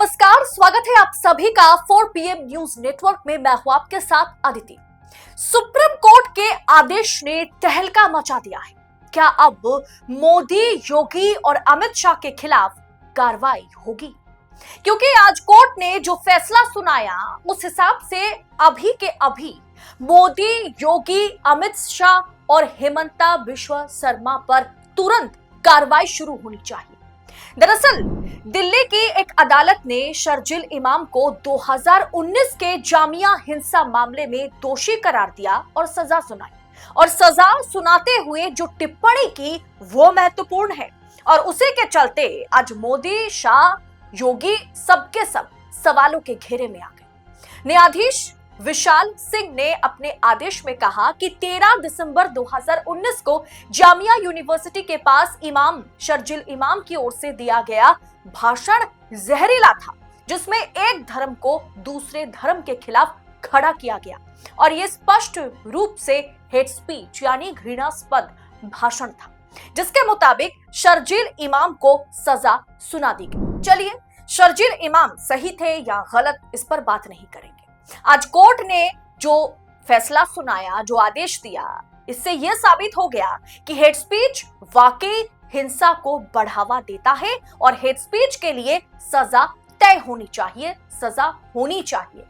नमस्कार, स्वागत है आप सभी का 4 PM न्यूज नेटवर्क में। मैं हूं आपके साथ अदिति। सुप्रीम कोर्ट के आदेश ने तहलका मचा दिया है। क्या अब मोदी, योगी और अमित शाह के खिलाफ कार्रवाई होगी? क्योंकि आज कोर्ट ने जो फैसला सुनाया उस हिसाब से अभी के अभी मोदी, योगी, अमित शाह और हेमंता बिश्वा शर्मा पर तुरंत कार्रवाई शुरू होनी चाहिए। दरअसल दिल्ली की एक अदालत ने शर्जिल इमाम को 2019 के जामिया हिंसा मामले में दोषी करार दिया और सजा सुनाई। और सजा सुनाते हुए जो टिप्पणी की वो महत्वपूर्ण है और उसी के चलते आज मोदी, शाह, योगी सबके सब सवालों के घेरे में आ गए। न्यायाधीश विशाल सिंह ने अपने आदेश में कहा कि 13 दिसंबर 2019 को जामिया यूनिवर्सिटी के पास इमाम शर्जिल इमाम की ओर से दिया गया भाषण जहरीला था, जिसमें एक धर्म को दूसरे धर्म के खिलाफ खड़ा किया गया और यह स्पष्ट रूप से हेट स्पीच यानी घृणास्पद भाषण था, जिसके मुताबिक शर्जिल इमाम को सजा सुना दी गई। चलिए, शर्जिल इमाम सही थे या गलत, इस पर बात नहीं करेंगे। आज कोर्ट ने जो फैसला सुनाया, जो आदेश दिया, इससे यह साबित हो गया कि हेट स्पीच वाकई हिंसा को बढ़ावा देता है और हेट स्पीच के लिए सजा तय होनी चाहिए, सजा होनी चाहिए।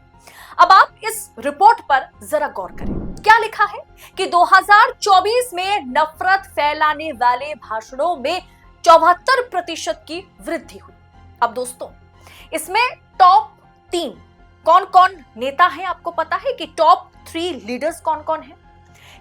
अब आप इस रिपोर्ट पर जरा गौर करें। क्या लिखा है कि 2024 में नफरत फैलाने वाले भाषणों में 74% की वृद्धि हुई। अब दोस्तों, इसमें टॉप 3 कौन कौन नेता हैं? आपको पता है कि टॉप 3 लीडर्स कौन कौन हैं?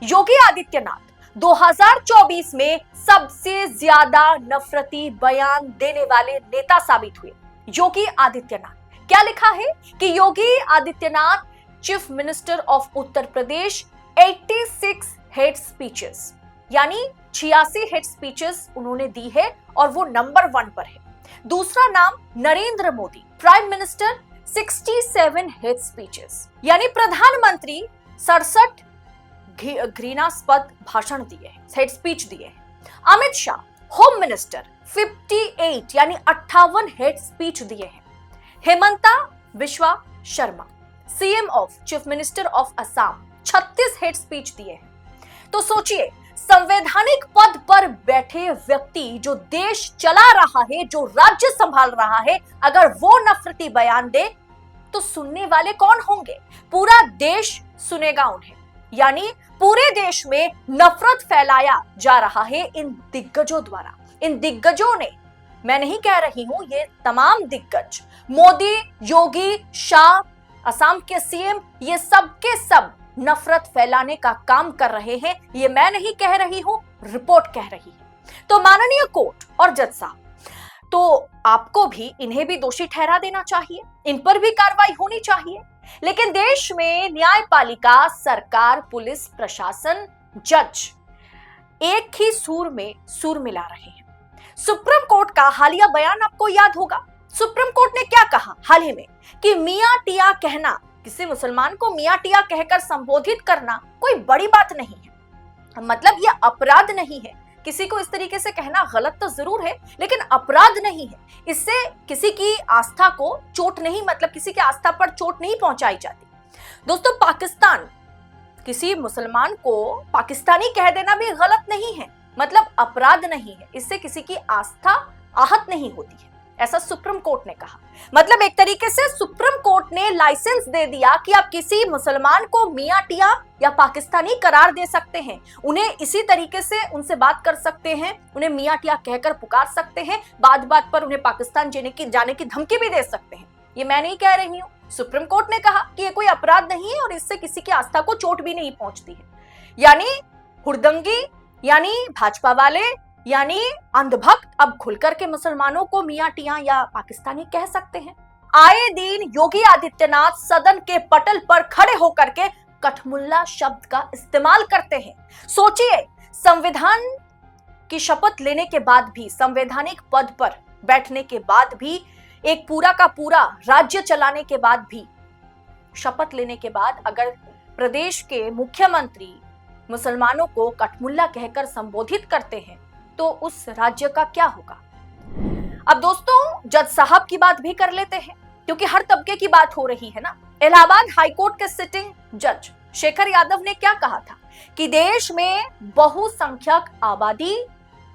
योगी आदित्यनाथ 2024 में सबसे ज्यादा नफरती बयान देने वाले नेता साबित हुए। योगी आदित्यनाथ, क्या लिखा है कि Yogi Adityanath chief minister of Uttar Pradesh 86 hate speeches यानी 86 हेट स्पीचेस उन्होंने दी है और वो नंबर 1 पर है। दूसरा नाम Narendra Modi, prime minister 67 hate speeches यानी प्रधानमंत्री 67 घृणास्पद भाषण दिए हैं, हेट स्पीच दिए हैं। अमित शाह होम मिनिस्टर 58 यानी 58 हेट स्पीच दिए हैं। Himanta Biswa Sarma CM of chief minister of Assam 36 hate speech दिए हैं। तो सोचिए, संवैधानिक पद पर बैठे व्यक्ति, जो देश चला रहा है, जो राज्य संभाल रहा है, अगर वो नफरती बयान दे तो सुनने वाले कौन होंगे? पूरा देश सुनेगा उन्हें। यानी पूरे देश में नफरत फैलाया जा रहा है इन दिग्गजों द्वारा। इन दिग्गजों ने, मैं नहीं कह रही हूं, ये तमाम दिग्गज मोदी, योगी, शाह, असम के सीएम, ये सब के सब नफरत फैलाने का काम कर रहे हैं। ये मैं नहीं कह रही हूं, रिपोर्ट कह रही है। तो माननीय कोर्ट और जज साहब, तो आपको भी इन्हें भी दोषी ठहरा देना चाहिए, इन पर भी कार्रवाई होनी चाहिए। लेकिन देश में न्यायपालिका, सरकार, पुलिस, प्रशासन, जज एक ही सूर में सुर मिला रहे हैं। सुप्रीम कोर्ट का हालिया बयान आपको याद होगा। सुप्रीम कोर्ट ने क्या कहा हाल ही में कि मियां टिया कहना, किसी मुसलमान को मियां टिया कहकर संबोधित करना कोई बड़ी बात नहीं है। मतलब यह अपराध नहीं है। किसी को इस तरीके से कहना गलत तो जरूर है, लेकिन अपराध नहीं है। इससे किसी की आस्था को चोट नहीं, मतलब किसी की आस्था पर चोट नहीं पहुंचाई जाती। दोस्तों, पाकिस्तान, किसी मुसलमान को पाकिस्तानी कह देना भी गलत नहीं है, मतलब अपराध नहीं है। इससे किसी की आस्था आहत नहीं होती है, ऐसा सुप्रीम कोर्ट ने कहा। मतलब एक तरीके से सुप्रीम कोर्ट ने लाइसेंस दे दिया कि आप किसी मुसलमान को मियां टिया या पाकिस्तानी करार दे सकते हैं, उन्हें इसी तरीके से उनसे बात कर सकते हैं, उन्हें मियां टिया कहकर पुकार सकते हैं, बात बात पर उन्हें पाकिस्तान जाने की धमकी भी दे सकते हैं। ये मैं नहीं कह रही हूं, सुप्रीम कोर्ट ने कहा कि ये कोई अपराध नहीं है और इससे किसी की आस्था को चोट भी नहीं पहुंचती है। यानी हुड़दंगी, यानी भाजपा वाले, यानी अंधभक्त अब खुलकर के मुसलमानों को मियां टिया या पाकिस्तानी कह सकते हैं। आए दिन योगी आदित्यनाथ सदन के पटल पर खड़े होकर के कठमुल्ला शब्द का इस्तेमाल करते हैं। सोचिए, संविधान की शपथ लेने के बाद भी, संवैधानिक पद पर बैठने के बाद भी, एक पूरा का पूरा राज्य चलाने के बाद भी, शपथ लेने के बाद अगर प्रदेश के मुख्यमंत्री मुसलमानों को कठमुल्ला कहकर संबोधित करते हैं तो उस राज्य का क्या होगा? अब दोस्तों, जज साहब की बात भी कर लेते हैं। क्योंकि हर तबके की बात हो रही है ना। इलाहाबाद हाईकोर्ट के सिटिंग जज शेखर यादव ने क्या कहा था कि देश में बहुसंख्यक आबादी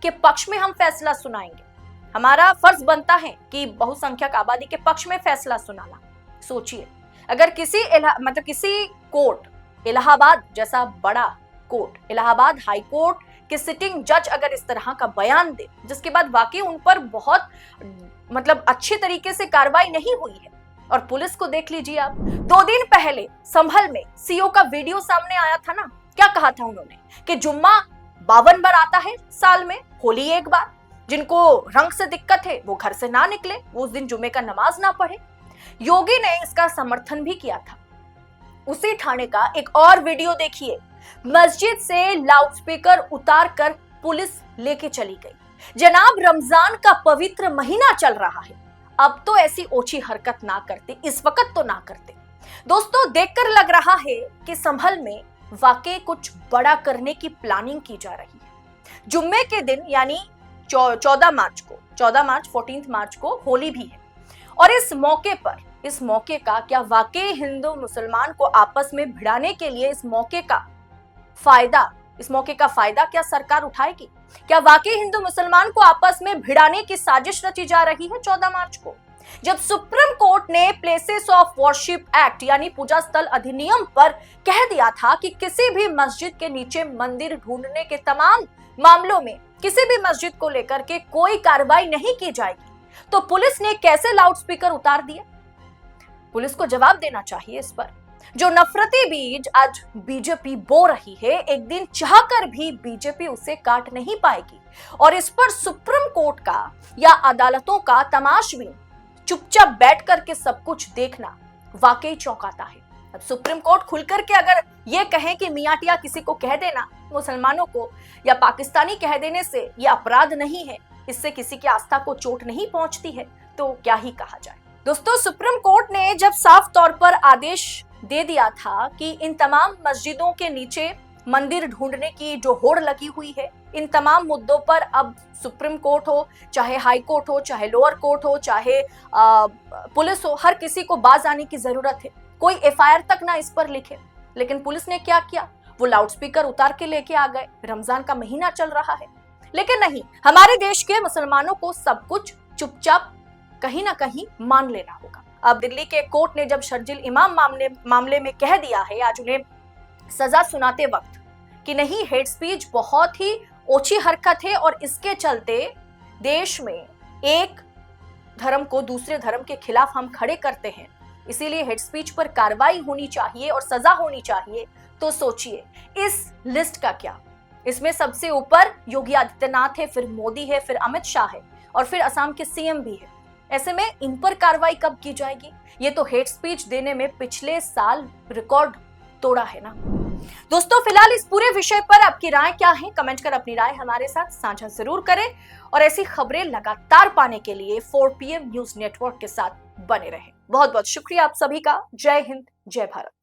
के पक्ष में हम फैसला सुनाएंगे। हमारा फर्ज बनता है कि बहुसंख्यक आबादी के पक्ष में फैसला सुनाना। सोचिए, अगर किसी कोर्ट, इलाहाबाद जैसा बड़ा कोर्ट, इलाहाबाद हाई कोर्ट के सिटिंग जज अगर इस तरह का बयान दे, जिसके बाद वाकई उन पर बहुत अच्छे तरीके से कार्रवाई नहीं हुई है। और पुलिस को देख लीजिए आप, 2 दिन पहले संभल में सीओ का वीडियो सामने आया था ना। क्या कहा था उन्होंने कि जुम्मा 52 बार आता है साल में, होली एक बार। जिनको रंग से दिक्कत है वो घर से ना निकले, वो उस दिन जुम्मे का नमाज ना पढ़े। योगी ने इसका समर्थन भी किया था। उसी थाने का एक और वीडियो देखिए, मस्जिद से लाउडस्पीकर उतार कर पुलिस लेके चली गई। जनाब, रमजान का पवित्र महीना चल रहा है, अब तो ऐसी ओछी हरकत ना करते, इस वक्त तो ना करते। दोस्तों, देखकर लग रहा है कि संभल में वाकई कुछ बड़ा करने की प्लानिंग की जा रही है। जुम्मे के दिन यानी 14 मार्च 14 मार्च को होली भी है। और इस मौके का क्या वाकई हिंदू मुसलमान को आपस में भिड़ाने के लिए इस मौके का फायदा क्या सरकार उठाएगी? क्या वाकई हिंदू मुसलमान को आपस में भिड़ाने की साजिश रची जा रही है 14 मार्च को? जब सुप्रीम कोर्ट ने प्लेसेस ऑफ वर्शिप एक्ट यानी पूजा स्थल अधिनियम पर कह दिया था कि किसी भी मस्जिद के नीचे मंदिर ढूंढने के तमाम मामलों में किसी भी मस्जिद को लेकर के कोई कार्रवाई नहीं की जाएगी, तो पुलिस ने कैसे लाउडस्पीकर उतार दिए? पुलिस को जवाब देना चाहिए इस पर। जो नफरती बीज आज बीजेपी बो रही है, एक दिन चाहकर भी बीजेपी उसे काट नहीं पाएगी। और इस पर सुप्रीम कोर्ट का या अदालतों का तमाशबीन चुपचाप बैठ करके सब कुछ देखना वाकई चौंकाता है। अब सुप्रीम कोर्ट खुलकर के अगर ये कहे कि मियाटिया किसी को कह देना, मुसलमानों को या पाकिस्तानी कह देने से ये अपराध नहीं है, इससे किसी की आस्था को चोट नहीं पहुंचती है, तो क्या ही कहा जाए। दोस्तों, सुप्रीम कोर्ट ने जब साफ तौर पर आदेश दे दिया था कि इन तमाम मस्जिदों के नीचे मंदिर ढूंढने की जो होड़ लगी हुई है, इन तमाम मुद्दों पर अब सुप्रीम कोर्ट हो, चाहे हाई कोर्ट हो, चाहे लोअर कोर्ट हो, चाहे पुलिस हो, हर किसी को बाज आने की जरूरत है। कोई एफआईआर तक ना इस पर लिखे। लेकिन पुलिस ने क्या किया? वो लाउडस्पीकर उतार के लेके आ गए। रमजान का महीना चल रहा है, लेकिन नहीं, हमारे देश के मुसलमानों को सब कुछ चुपचाप कहीं ना कहीं मान लेना होगा। अब दिल्ली के कोर्ट ने जब शर्जिल इमाम मामले में कह दिया है आज उन्हें सजा सुनाते वक्त कि नहीं, हेट स्पीच बहुत ही ओछी हरकत है और इसके चलते देश में एक धर्म को दूसरे धर्म के खिलाफ हम खड़े करते हैं, इसीलिए हेट स्पीच पर कार्रवाई होनी चाहिए और सजा होनी चाहिए। तो सोचिए, इस लिस्ट का क्या? इसमें सबसे ऊपर योगी आदित्यनाथ है, फिर मोदी है, फिर अमित शाह है और फिर असम के सीएम भी है। ऐसे में इन पर कार्रवाई कब की जाएगी? ये तो हेट स्पीच देने में पिछले साल रिकॉर्ड तोड़ा है ना। दोस्तों, फिलहाल इस पूरे विषय पर आपकी राय क्या है? कमेंट कर अपनी राय हमारे साथ साझा जरूर करें और ऐसी खबरें लगातार पाने के लिए 4 PM न्यूज नेटवर्क के साथ बने रहें। बहुत बहुत शुक्रिया आप सभी का। जय हिंद, जय भारत।